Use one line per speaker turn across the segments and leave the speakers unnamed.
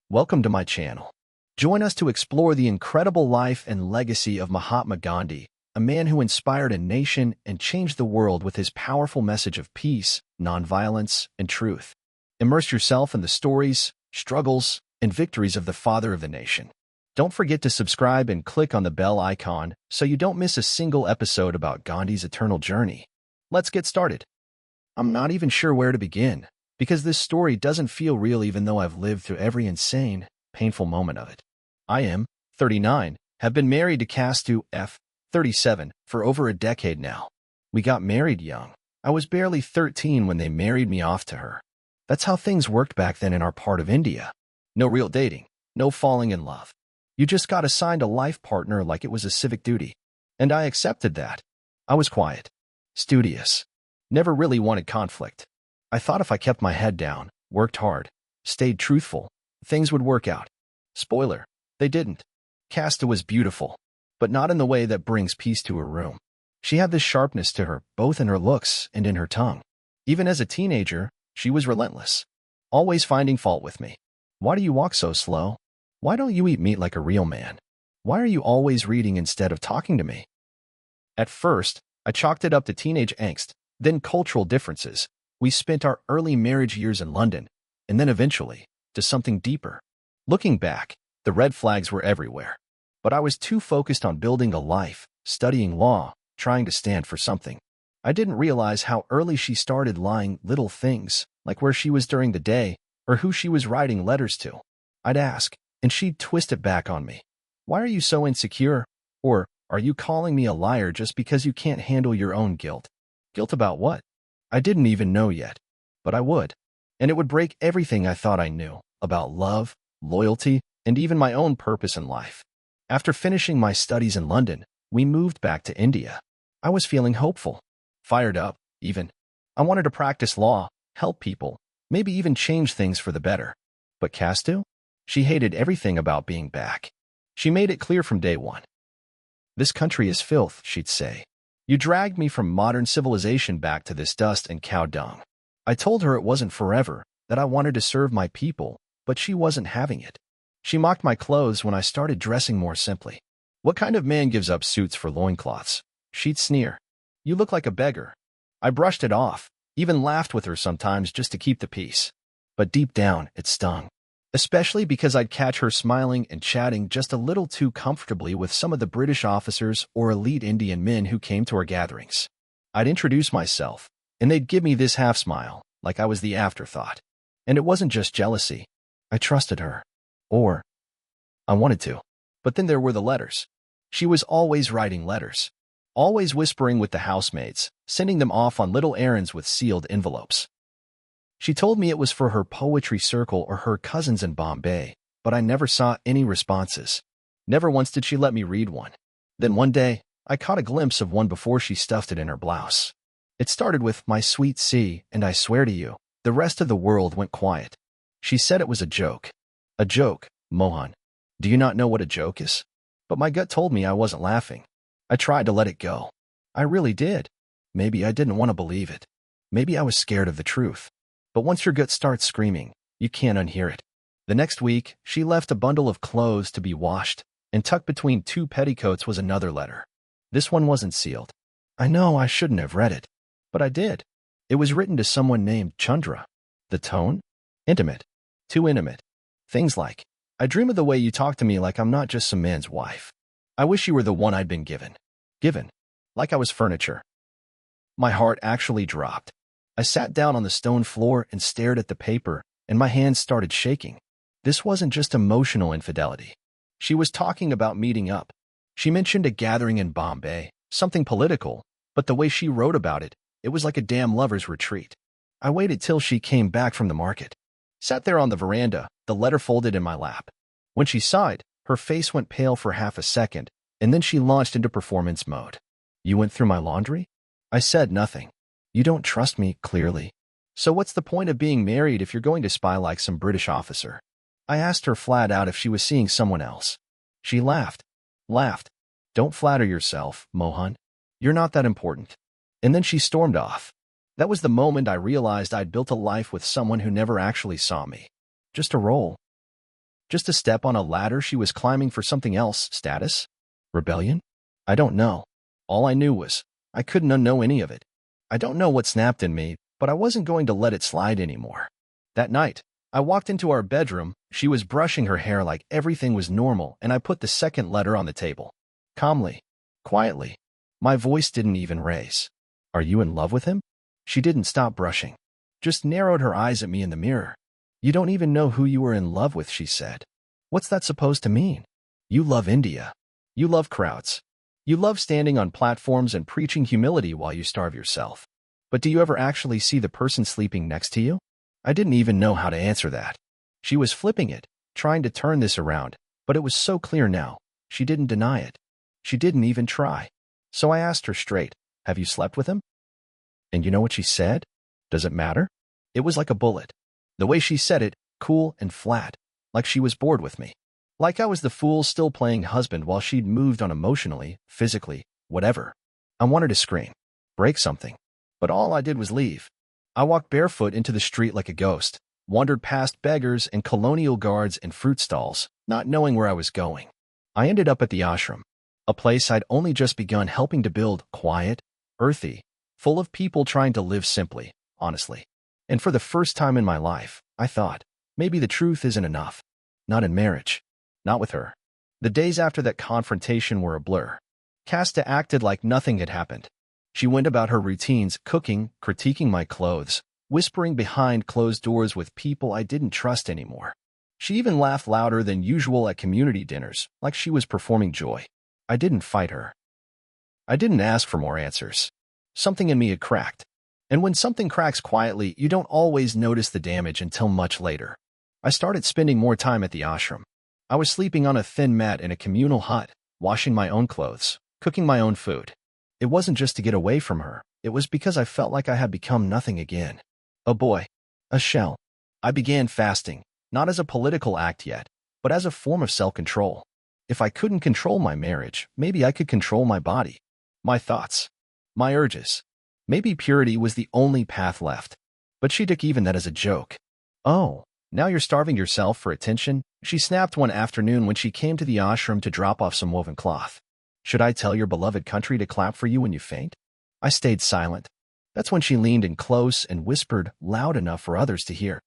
Welcome to my channel. Join us to explore the incredible life and legacy of Mahatma Gandhi, a man who inspired a nation and changed the world with his powerful message of peace, nonviolence, and truth. Immerse yourself in the stories, struggles, and victories of the father of the nation. Don't forget to subscribe and click on the bell icon so you don't miss a single episode about Gandhi's eternal journey. Let's get started. I'm not even sure where to begin, because this story doesn't feel real even though I've lived through every insane, painful moment of it. I am 39, have been married to Castu F. 37 for over a decade now. We got married young. I was barely 13 when they married me off to her. That's how things worked back then in our part of India. No real dating, no falling in love. You just got assigned a life partner like it was a civic duty. And I accepted that. I was quiet, studious, never really wanted conflict. I thought if I kept my head down, worked hard, stayed truthful, things would work out. Spoiler, they didn't. Casta was beautiful, but not in the way that brings peace to a room. She had this sharpness to her, both in her looks and in her tongue. Even as a teenager, she was relentless, always finding fault with me. Why do you walk so slow? Why don't you eat meat like a real man? Why are you always reading instead of talking to me? At first, I chalked it up to teenage angst, then cultural differences. We spent our early marriage years in London, and then eventually, to something deeper. Looking back, the red flags were everywhere. But I was too focused on building a life, studying law, trying to stand for something. I didn't realize how early she started lying little things, like where she was during the day, or who she was writing letters to. I'd ask, and she'd twist it back on me. Why are you so insecure? Or, are you calling me a liar just because you can't handle your own guilt? Guilt about what? I didn't even know yet, but I would. And it would break everything I thought I knew about love, loyalty, and even my own purpose in life. After finishing my studies in London, we moved back to India. I was feeling hopeful, fired up, even. I wanted to practice law, help people, maybe even change things for the better. But Castu? She hated everything about being back. She made it clear from day one. This country is filth, she'd say. You dragged me from modern civilization back to this dust and cow dung. I told her it wasn't forever, that I wanted to serve my people, but she wasn't having it. She mocked my clothes when I started dressing more simply. What kind of man gives up suits for loincloths? She'd sneer. You look like a beggar. I brushed it off, even laughed with her sometimes just to keep the peace. But deep down, it stung. Especially because I'd catch her smiling and chatting just a little too comfortably with some of the British officers or elite Indian men who came to our gatherings. I'd introduce myself, and they'd give me this half-smile, like I was the afterthought. And it wasn't just jealousy. I trusted her. Or, I wanted to. But then there were the letters. She was always writing letters. Always whispering with the housemaids, sending them off on little errands with sealed envelopes. She told me it was for her poetry circle or her cousins in Bombay, but I never saw any responses. Never once did she let me read one. Then one day, I caught a glimpse of one before she stuffed it in her blouse. It started with, "My sweet C, and I swear to you." The rest of the world went quiet. She said it was a joke. A joke, Mohan. Do you not know what a joke is? But my gut told me I wasn't laughing. I tried to let it go. I really did. Maybe I didn't want to believe it. Maybe I was scared of the truth. But once your gut starts screaming, you can't unhear it. The next week, she left a bundle of clothes to be washed, and tucked between two petticoats was another letter. This one wasn't sealed. I know I shouldn't have read it, but I did. It was written to someone named Chandra. The tone? Intimate. Too intimate. Things like, I dream of the way you talk to me like I'm not just some man's wife. I wish you were the one I'd been given. Given. Like I was furniture. My heart actually dropped. I sat down on the stone floor and stared at the paper, and my hands started shaking. This wasn't just emotional infidelity. She was talking about meeting up. She mentioned a gathering in Bombay, something political, but the way she wrote about it, it was like a damn lover's retreat. I waited till she came back from the market. Sat there on the veranda, the letter folded in my lap. When she saw it, her face went pale for half a second, and then she launched into performance mode. You went through my laundry? I said nothing. You don't trust me, clearly. So what's the point of being married if you're going to spy like some British officer? I asked her flat out if she was seeing someone else. She laughed. Laughed. Don't flatter yourself, Mohan. You're not that important. And then she stormed off. That was the moment I realized I'd built a life with someone who never actually saw me. Just a role. Just a step on a ladder she was climbing for something else. Status? Rebellion? I don't know. All I knew was I couldn't unknow any of it. I don't know what snapped in me, but I wasn't going to let it slide anymore. That night, I walked into our bedroom. She was brushing her hair like everything was normal, and I put the second letter on the table. Calmly, quietly. My voice didn't even raise. Are you in love with him? She didn't stop brushing. Just narrowed her eyes at me in the mirror. You don't even know who you were in love with, she said. What's that supposed to mean? You love India. You love crowds. You love standing on platforms and preaching humility while you starve yourself. But do you ever actually see the person sleeping next to you? I didn't even know how to answer that. She was flipping it, trying to turn this around, but it was so clear now. She didn't deny it. She didn't even try. So I asked her straight, have you slept with him? And you know what she said? Does it matter? It was like a bullet. The way she said it, cool and flat, like she was bored with me. Like I was the fool still playing husband while she'd moved on emotionally, physically, whatever. I wanted to scream, break something. But all I did was leave. I walked barefoot into the street like a ghost, wandered past beggars and colonial guards and fruit stalls, not knowing where I was going. I ended up at the ashram, a place I'd only just begun helping to build, quiet, earthy, full of people trying to live simply, honestly. And for the first time in my life, I thought, maybe the truth isn't enough. Not in marriage. Not with her. The days after that confrontation were a blur. Casta acted like nothing had happened. She went about her routines, cooking, critiquing my clothes, whispering behind closed doors with people I didn't trust anymore. She even laughed louder than usual at community dinners, like she was performing joy. I didn't fight her. I didn't ask for more answers. Something in me had cracked. And when something cracks quietly, you don't always notice the damage until much later. I started spending more time at the ashram. I was sleeping on a thin mat in a communal hut, washing my own clothes, cooking my own food. It wasn't just to get away from her. It was because I felt like I had become nothing again. A boy. A shell. I began fasting, not as a political act yet, but as a form of self-control. If I couldn't control my marriage, maybe I could control my body, my thoughts, my urges. Maybe purity was the only path left. But she took even that as a joke. Oh, now you're starving yourself for attention? She snapped one afternoon when she came to the ashram to drop off some woven cloth. Should I tell your beloved country to clap for you when you faint? I stayed silent. That's when she leaned in close and whispered loud enough for others to hear.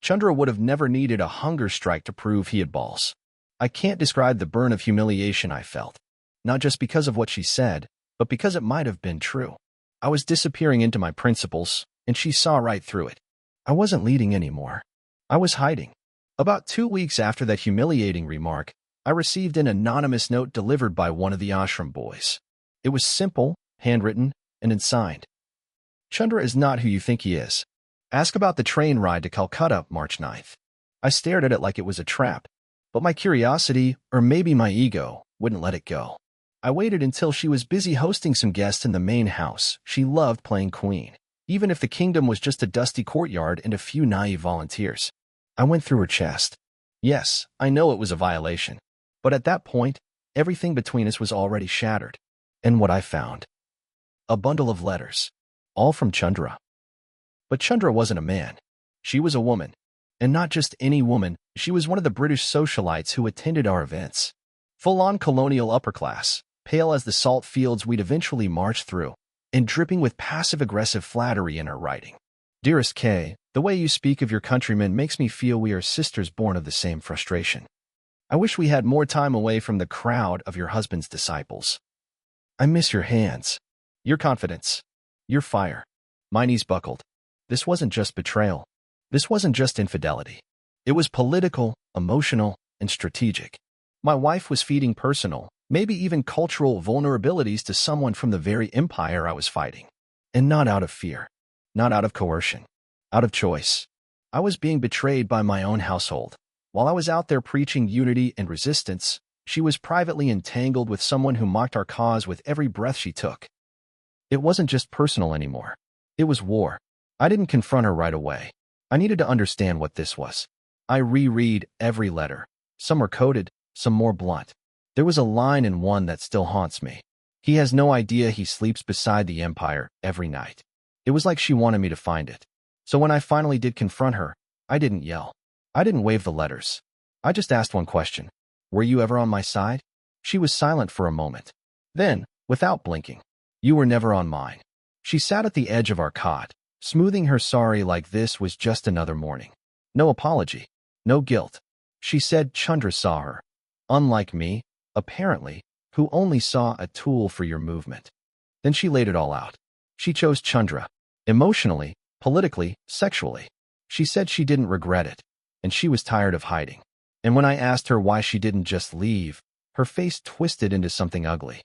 Chandra would have never needed a hunger strike to prove he had balls. I can't describe the burn of humiliation I felt. Not just because of what she said, but because it might have been true. I was disappearing into my principles, and she saw right through it. I wasn't leading anymore. I was hiding. About 2 weeks after that humiliating remark, I received an anonymous note delivered by one of the ashram boys. It was simple, handwritten, and unsigned. Chandra is not who you think he is. Ask about the train ride to Calcutta, March 9th. I stared at it like it was a trap, but my curiosity, or maybe my ego, wouldn't let it go. I waited until she was busy hosting some guests in the main house. She loved playing queen, even if the kingdom was just a dusty courtyard and a few naive volunteers. I went through her chest. Yes, I know it was a violation. But at that point, everything between us was already shattered. And what I found? A bundle of letters. All from Chandra. But Chandra wasn't a man. She was a woman. And not just any woman, she was one of the British socialites who attended our events. Full-on colonial upper class, pale as the salt fields we'd eventually march through, and dripping with passive-aggressive flattery in her writing. Dearest Kay, the way you speak of your countrymen makes me feel we are sisters born of the same frustration. I wish we had more time away from the crowd of your husband's disciples. I miss your hands, your confidence, your fire. My knees buckled. This wasn't just betrayal. This wasn't just infidelity. It was political, emotional, and strategic. My wife was feeding personal, maybe even cultural vulnerabilities to someone from the very empire I was fighting. And not out of fear. Not out of coercion. Out of choice. I was being betrayed by my own household. While I was out there preaching unity and resistance, she was privately entangled with someone who mocked our cause with every breath she took. It wasn't just personal anymore. It was war. I didn't confront her right away. I needed to understand what this was. I reread every letter. Some were coded, some more blunt. There was a line in one that still haunts me. He has no idea he sleeps beside the empire every night. It was like she wanted me to find it. So when I finally did confront her, I didn't yell. I didn't wave the letters. I just asked one question. Were you ever on my side? She was silent for a moment. Then, without blinking, you were never on mine. She sat at the edge of our cot, smoothing her sorry like this was just another morning. No apology, no guilt. She said Chandra saw her. Unlike me, apparently, who only saw a tool for your movement. Then she laid it all out. She chose Chandra. Emotionally, politically, sexually. She said she didn't regret it, and she was tired of hiding. And when I asked her why she didn't just leave, her face twisted into something ugly.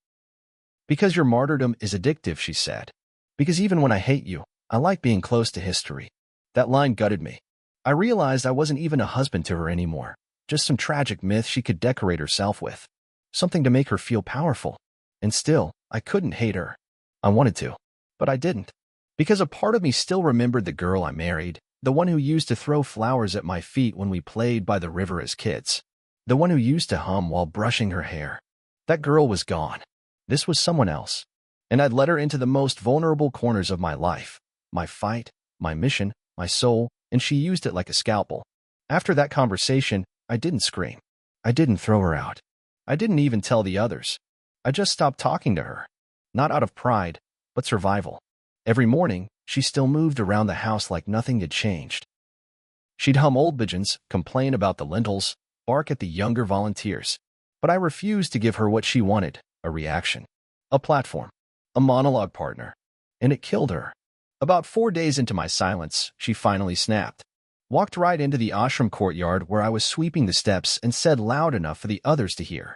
Because your martyrdom is addictive, she said. Because even when I hate you, I like being close to history. That line gutted me. I realized I wasn't even a husband to her anymore, just some tragic myth she could decorate herself with. Something to make her feel powerful. And still, I couldn't hate her. I wanted to, but I didn't. Because a part of me still remembered the girl I married, the one who used to throw flowers at my feet when we played by the river as kids. The one who used to hum while brushing her hair. That girl was gone. This was someone else. And I'd let her into the most vulnerable corners of my life. My fight, my mission, my soul, and she used it like a scalpel. After that conversation, I didn't scream. I didn't throw her out. I didn't even tell the others. I just stopped talking to her. Not out of pride, but survival. Every morning, she still moved around the house like nothing had changed. She'd hum old pigeons, complain about the lentils, bark at the younger volunteers. But I refused to give her what she wanted, a reaction, a platform, a monologue partner. And it killed her. About 4 days into my silence, she finally snapped. Walked right into the ashram courtyard where I was sweeping the steps and said loud enough for the others to hear.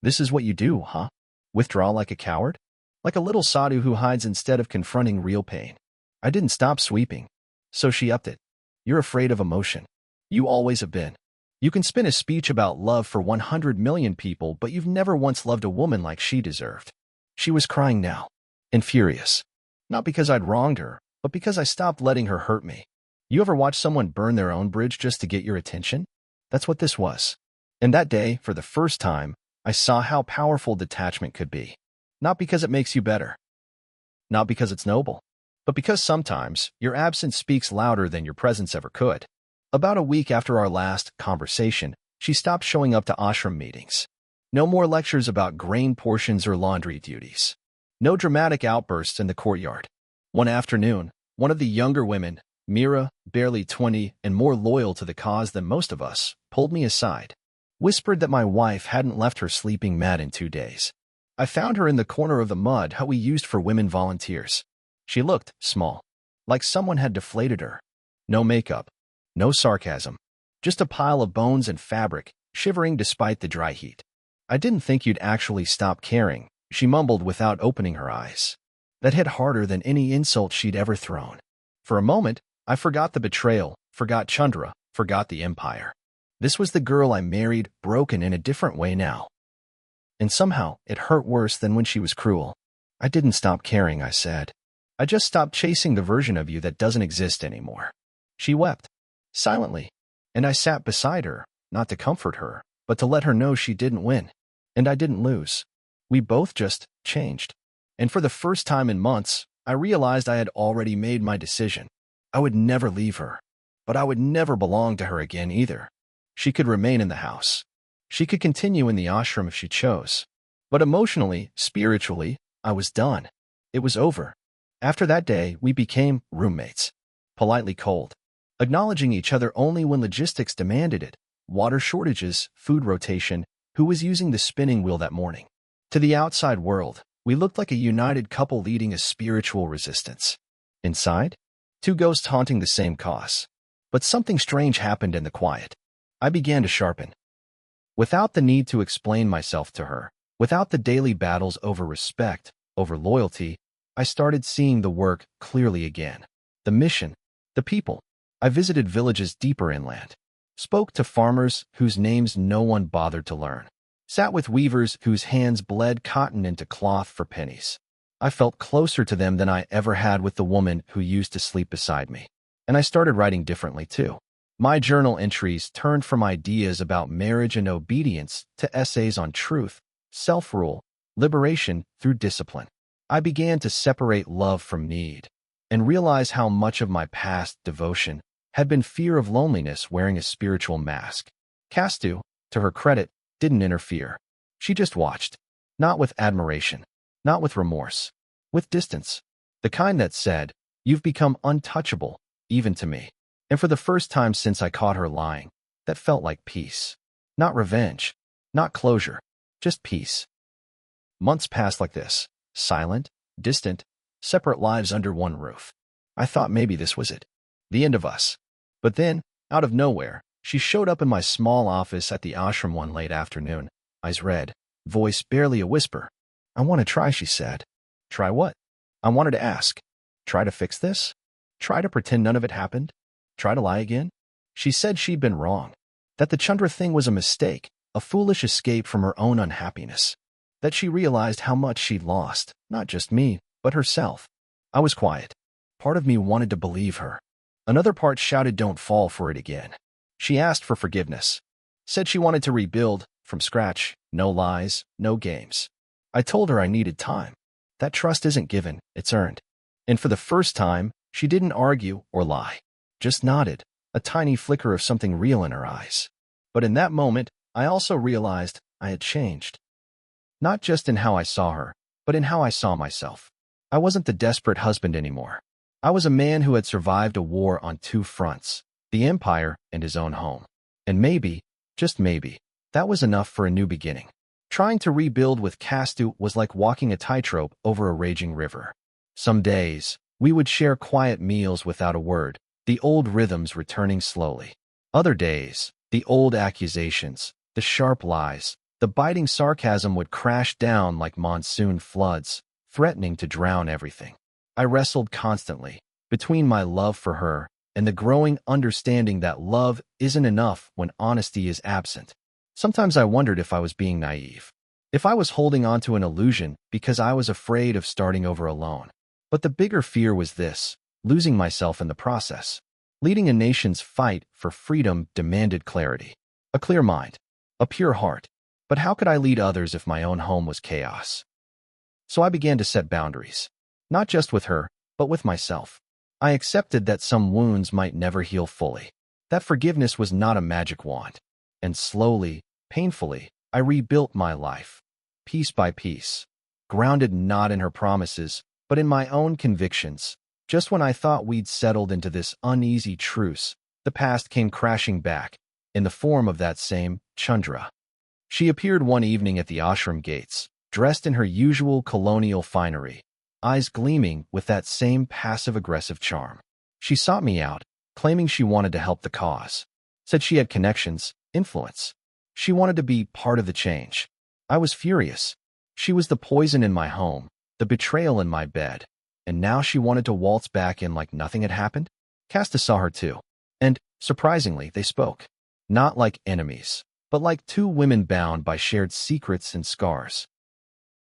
This is what you do, huh? Withdraw like a coward? Like a little sadhu who hides instead of confronting real pain. I didn't stop sweeping. So she upped it. You're afraid of emotion. You always have been. You can spin a speech about love for 100 million people, but you've never once loved a woman like she deserved. She was crying now, and furious. Not because I'd wronged her, but because I stopped letting her hurt me. You ever watch someone burn their own bridge just to get your attention? That's what this was. And that day, for the first time, I saw how powerful detachment could be. Not because it makes you better. Not because it's noble. But because sometimes, your absence speaks louder than your presence ever could. About a week after our last conversation, she stopped showing up to ashram meetings. No more lectures about grain portions or laundry duties. No dramatic outbursts in the courtyard. One afternoon, one of the younger women, Mira, barely 20 and more loyal to the cause than most of us, pulled me aside. Whispered that my wife hadn't left her sleeping mat in 2 days. I found her in the corner of the mud hut we used for women volunteers. She looked small, like someone had deflated her. No makeup, no sarcasm, just a pile of bones and fabric, shivering despite the dry heat. I didn't think you'd actually stop caring, she mumbled without opening her eyes. That hit harder than any insult she'd ever thrown. For a moment, I forgot the betrayal, forgot Chandra, forgot the empire. This was the girl I married, broken in a different way now. And somehow, it hurt worse than when she was cruel. I didn't stop caring, I said. I just stopped chasing the version of you that doesn't exist anymore. She wept, silently, and I sat beside her, not to comfort her, but to let her know she didn't win. And I didn't lose. We both just changed. And for the first time in months, I realized I had already made my decision. I would never leave her, but I would never belong to her again either. She could remain in the house. She could continue in the ashram if she chose. But emotionally, spiritually, I was done. It was over. After that day, we became roommates. Politely cold. Acknowledging each other only when logistics demanded it. Water shortages, food rotation, who was using the spinning wheel that morning. To the outside world, we looked like a united couple leading a spiritual resistance. Inside, 2 ghosts haunting the same cause. But something strange happened in the quiet. I began to sharpen. Without the need to explain myself to her, without the daily battles over respect, over loyalty, I started seeing the work clearly again. The mission, the people. I visited villages deeper inland. Spoke to farmers whose names no one bothered to learn. Sat with weavers whose hands bled cotton into cloth for pennies. I felt closer to them than I ever had with the woman who used to sleep beside me. And I started writing differently too. My journal entries turned from ideas about marriage and obedience to essays on truth, self-rule, liberation through discipline. I began to separate love from need and realize how much of my past devotion had been fear of loneliness wearing a spiritual mask. Castu, to her credit, didn't interfere. She just watched. Not with admiration. Not with remorse. With distance. The kind that said, "You've become untouchable, even to me." And for the first time since I caught her lying, that felt like peace. Not revenge. Not closure. Just peace. Months passed like this. Silent, distant, separate lives under one roof. I thought maybe this was it. The end of us. But then, out of nowhere, she showed up in my small office at the ashram one late afternoon, eyes red, voice barely a whisper. "I want to try," she said. "Try what?" I wanted to ask. Try to fix this? Try to pretend none of it happened? Try to lie again? She said she'd been wrong. That the Chandra thing was a mistake, a foolish escape from her own unhappiness. That she realized how much she'd lost, not just me, but herself. I was quiet. Part of me wanted to believe her. Another part shouted, "Don't fall for it again." She asked for forgiveness. Said she wanted to rebuild, from scratch, no lies, no games. I told her I needed time. That trust isn't given, it's earned. And for the first time, she didn't argue or lie. Just nodded, a tiny flicker of something real in her eyes. But in that moment, I also realized I had changed. Not just in how I saw her, but in how I saw myself. I wasn't the desperate husband anymore. I was a man who had survived a war on two fronts, the empire and his own home. And maybe, just maybe, that was enough for a new beginning. Trying to rebuild with Castu was like walking a tightrope over a raging river. Some days, we would share quiet meals without a word, the old rhythms returning slowly. Other days, the old accusations, the sharp lies, the biting sarcasm would crash down like monsoon floods, threatening to drown everything. I wrestled constantly between my love for her and the growing understanding that love isn't enough when honesty is absent. Sometimes I wondered if I was being naive, if I was holding on to an illusion because I was afraid of starting over alone. But the bigger fear was this: losing myself in the process. Leading a nation's fight for freedom demanded clarity, a clear mind, a pure heart. But how could I lead others if my own home was chaos? So I began to set boundaries, not just with her, but with myself. I accepted that some wounds might never heal fully, that forgiveness was not a magic wand. And slowly, painfully, I rebuilt my life, piece by piece, grounded not in her promises, but in my own convictions. Just when I thought we'd settled into this uneasy truce, the past came crashing back, in the form of that same Chandra. She appeared one evening at the ashram gates, dressed in her usual colonial finery, eyes gleaming with that same passive-aggressive charm. She sought me out, claiming she wanted to help the cause. Said she had connections, influence. She wanted to be part of the change. I was furious. She was the poison in my home, the betrayal in my bed. And now she wanted to waltz back in like nothing had happened? Casta saw her too. And, surprisingly, they spoke. Not like enemies, but like two women bound by shared secrets and scars.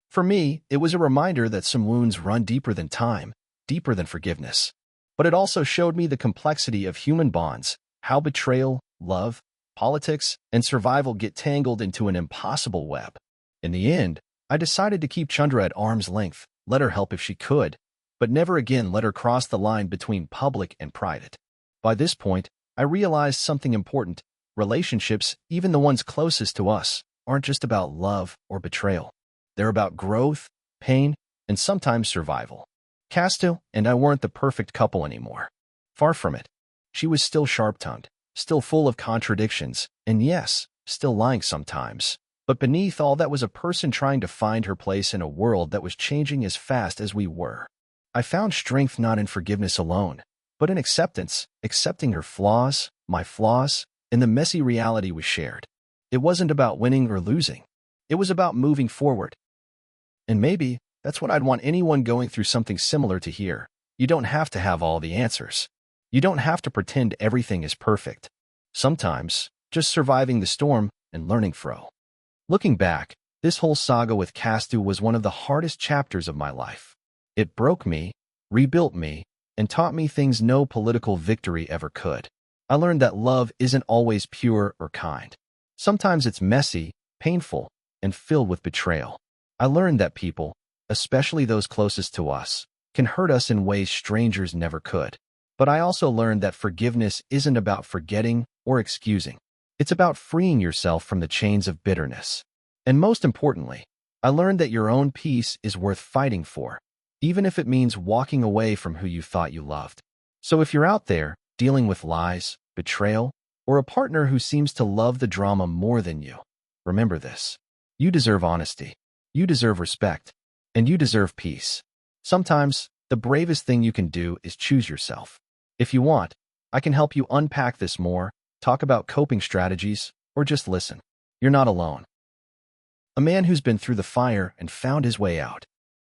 For me, it was a reminder that some wounds run deeper than time, deeper than forgiveness. But it also showed me the complexity of human bonds, how betrayal, love, politics, and survival get tangled into an impossible web. In the end, I decided to keep Chandra at arm's length, let her help if she could, but never again let her cross the line between public and private. By this point, I realized something important. Relationships, even the ones closest to us, aren't just about love or betrayal. They're about growth, pain, and sometimes survival. Castu and I weren't the perfect couple anymore. Far from it. She was still sharp-tongued, still full of contradictions, and yes, still lying sometimes. But beneath all that was a person trying to find her place in a world that was changing as fast as we were. I found strength not in forgiveness alone, but in acceptance, accepting her flaws, my flaws, and the messy reality we shared. It wasn't about winning or losing. It was about moving forward. And maybe that's what I'd want anyone going through something similar to hear. You don't have to have all the answers. You don't have to pretend everything is perfect. Sometimes, just surviving the storm and learning from. Looking back, this whole saga with Castu was one of the hardest chapters of my life. It broke me, rebuilt me, and taught me things no political victory ever could. I learned that love isn't always pure or kind. Sometimes it's messy, painful, and filled with betrayal. I learned that people, especially those closest to us, can hurt us in ways strangers never could. But I also learned that forgiveness isn't about forgetting or excusing. It's about freeing yourself from the chains of bitterness. And most importantly, I learned that your own peace is worth fighting for, even if it means walking away from who you thought you loved. So if you're out there dealing with lies, betrayal, or a partner who seems to love the drama more than you, remember this. You deserve honesty, you deserve respect, and you deserve peace. Sometimes, the bravest thing you can do is choose yourself. If you want, I can help you unpack this more, talk about coping strategies, or just listen. You're not alone. A man who's been through the fire and found his way out.